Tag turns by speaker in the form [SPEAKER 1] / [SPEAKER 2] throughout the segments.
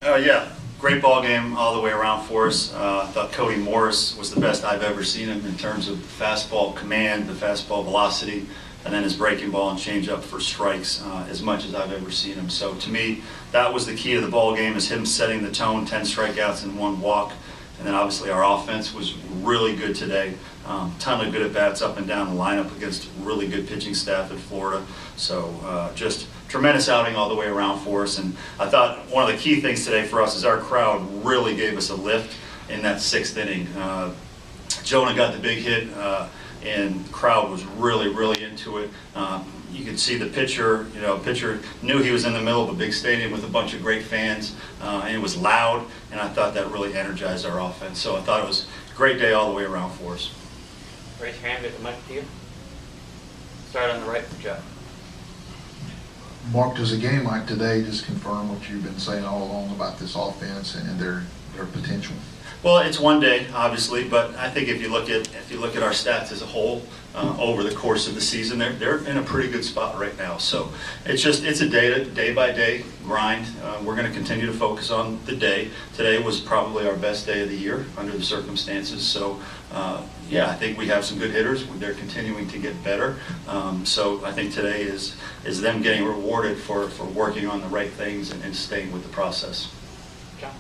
[SPEAKER 1] Yeah, great ball game all the way around for us. I thought Cody Morris was the best I've ever seen him in terms of fastball command, the fastball velocity, and then his breaking ball and changeup for strikes as much as I've ever seen him. So to me, that was the key to the ball game, is him setting the tone, 10 strikeouts and 1 walk. And then obviously our offense was really good today. Ton of good at-bats up and down the lineup against really good pitching staff in Florida. So just tremendous outing all the way around for us. And I thought one of the key things today for us is our crowd really gave us a lift in that 6th inning. Jonah got the big hit, and the crowd was really into it. You could see the pitcher, pitcher knew he was in the middle of a big stadium with a bunch of great fans, and it was loud, and I thought that really energized our offense. So I thought it was a great day all the way around for us.
[SPEAKER 2] Raise your hand, get the mic to you. Start on the right for Jeff.
[SPEAKER 3] Mark, does a game like today just confirm what you've been saying all along about this offense and their potential?
[SPEAKER 1] Well, it's one day, obviously, but I think if you look at our stats as a whole over the course of the season, they're in a pretty good spot right now. So it's a day by day grind. We're going to continue to focus on the day. Today was probably our best day of the year under the circumstances. So yeah, I think we have some good hitters. They're continuing to get better. So I think today is them getting rewarded for working on the right things and staying with the process.
[SPEAKER 2] John?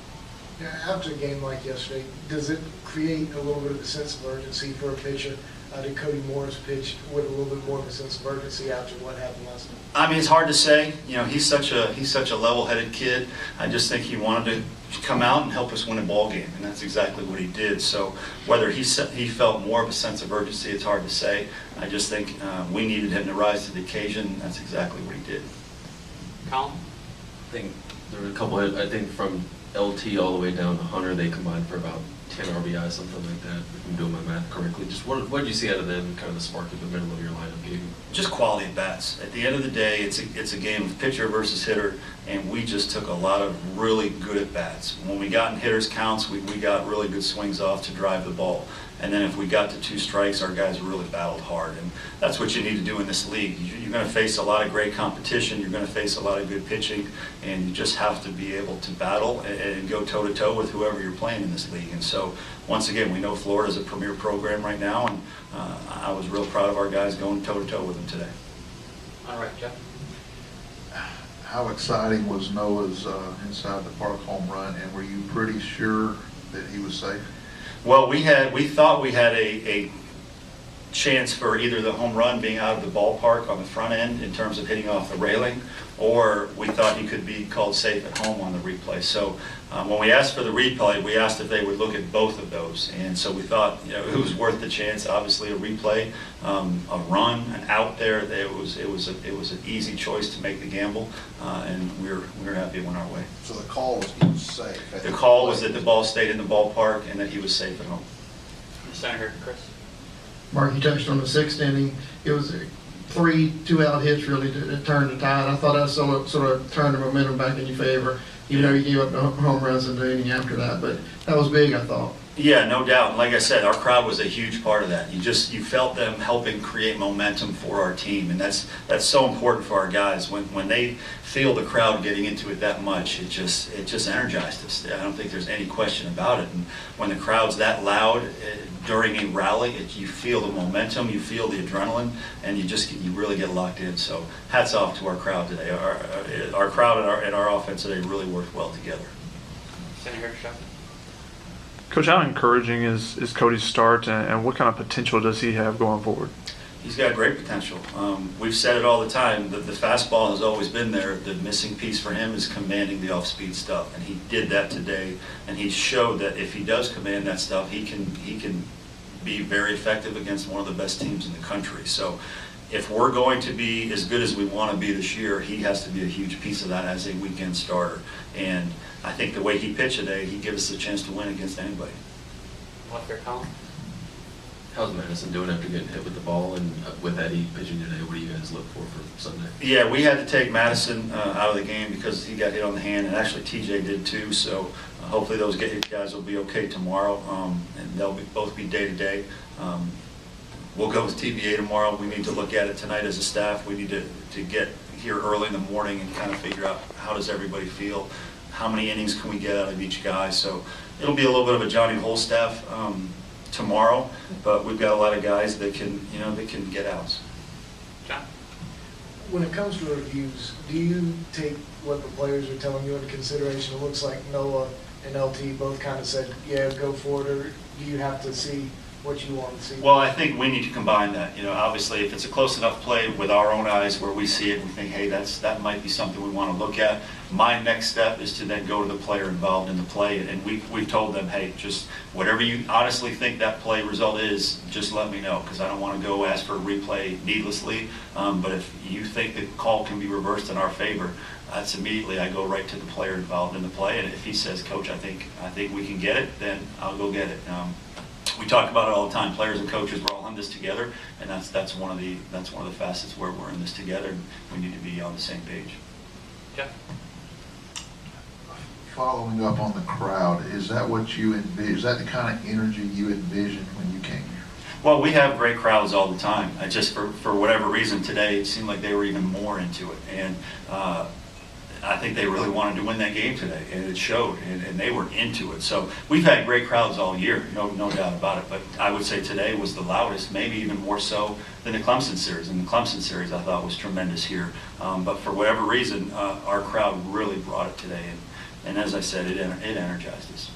[SPEAKER 4] Yeah, after a game like yesterday, does it create a little bit of a sense of urgency for a pitcher? Did Cody Morris pitch with a little bit more of a sense of urgency after what happened last night?
[SPEAKER 1] I mean, it's hard to say. He's such a level-headed kid. I just think he wanted to come out and help us win a ball game, and that's exactly what he did. So whether he felt more of a sense of urgency, it's hard to say. I just think we needed him to rise to the occasion, and that's exactly what he did.
[SPEAKER 2] Colin?
[SPEAKER 5] I think there were a couple, I think from LT all the way down to Hunter, they combined for about 10 RBI, something like that, if I'm doing my math correctly. Just what did you see out of them, kind of the spark in the middle of your lineup game? Just
[SPEAKER 1] quality at bats. At the end of the day, it's a game of pitcher versus hitter, and we just took a lot of really good at bats. When we got in hitters counts, we got really good swings off to drive the ball. And then if we got to 2 strikes, our guys really battled hard. And that's what you need to do in this league. You're going to face a lot of great competition. You're going to face a lot of good pitching. And you just have to be able to battle and go toe-to-toe with whoever you're playing in this league. And so, once again, we know Florida's a premier program right now. And I was real proud of our guys going toe-to-toe with them today.
[SPEAKER 2] All right, Jeff.
[SPEAKER 3] How exciting was Noah's inside the park home run, and were you pretty sure that he was safe?
[SPEAKER 1] Well, we thought we had a chance for either the home run being out of the ballpark on the front end in terms of hitting off the railing, or we thought he could be called safe at home on the replay. So when we asked for the replay, we asked if they would look at both of those, and so we thought it was worth the chance. Obviously, a replay, a run, an out there. It was an easy choice to make the gamble, and we were happy it went our way.
[SPEAKER 3] So the call was he was safe.
[SPEAKER 1] The call was that the ball stayed in the ballpark and that he was safe at home.
[SPEAKER 2] Senator Chris.
[SPEAKER 6] Mark, you touched on the 6th inning. It was 3 2-out hits really to turn the tide. I thought that sort of turned the momentum back in your favor, even though you gave up the home runs in the inning after that. But that was big, I thought.
[SPEAKER 1] Yeah, no doubt. Like I said, our crowd was a huge part of that. You felt them helping create momentum for our team, and that's so important for our guys. When they feel the crowd getting into it that much, it just energized us. I don't think there's any question about it. And when the crowd's that loud during a rally, you feel the momentum, you feel the adrenaline, and you really get locked in. So hats off to our crowd today. Our crowd and our offense today really worked well together.
[SPEAKER 2] Senator Shelton.
[SPEAKER 7] Coach, how encouraging is Cody's start, and what kind of potential does he have going forward?
[SPEAKER 1] He's got great potential. We've said it all the time, that the fastball has always been there. The missing piece for him is commanding the off-speed stuff, and he did that today, and he showed that if he does command that stuff, he can be very effective against one of the best teams in the country. So if we're going to be as good as we want to be this year, he has to be a huge piece of that as a weekend starter. And I think the way he pitched today, he gives us a chance to win against anybody.
[SPEAKER 2] Left there, Colin.
[SPEAKER 5] How's Madison doing after getting hit with the ball, and with Eddie pitching today? What do you guys look for Sunday?
[SPEAKER 1] Yeah, we had to take Madison out of the game because he got hit on the hand, and actually TJ did too. So hopefully those guys will be okay tomorrow, and they'll both be day to day. We'll go with TBA tomorrow. We need to look at it tonight as a staff. We need to get here early in the morning and kind of figure out how does everybody feel. how many innings can we get out of each guy. So it'll be a little bit of a Johnny Holstaff tomorrow, but we've got a lot of guys that can, that can get outs.
[SPEAKER 2] John?
[SPEAKER 4] When it comes to reviews, do you take what the players are telling you into consideration? It looks like Noah and LT both kind of said, yeah, go for it, or do you have to see what you want to see?
[SPEAKER 1] Well, I think we need to combine that. Obviously, if it's a close enough play with our own eyes where we see it and we think, hey, that might be something we want to look at. My next step is to then go to the player involved in the play, and we've told them, hey, just whatever you honestly think that play result is, just let me know, because I don't want to go ask for a replay needlessly. But if you think the call can be reversed in our favor, that's immediately I go right to the player involved in the play, and if he says, Coach, I think we can get it, then I'll go get it. We talk about it all the time. Players and coaches, we're all in this together, and that's one of the facets where we're in this together. And we need to be on the same page.
[SPEAKER 2] Jeff?
[SPEAKER 3] Following up on the crowd, is that what you envision? Is that the kind of energy you envisioned when you came here?
[SPEAKER 1] Well, we have great crowds all the time. Just for whatever reason today, it seemed like they were even more into it, and I think they really wanted to win that game today, and it showed, and they were into it. So we've had great crowds all year, no doubt about it, but I would say today was the loudest, maybe even more so than the Clemson series. And the Clemson series I thought was tremendous here. But for whatever reason, our crowd really brought it today, and as I said, it energized us.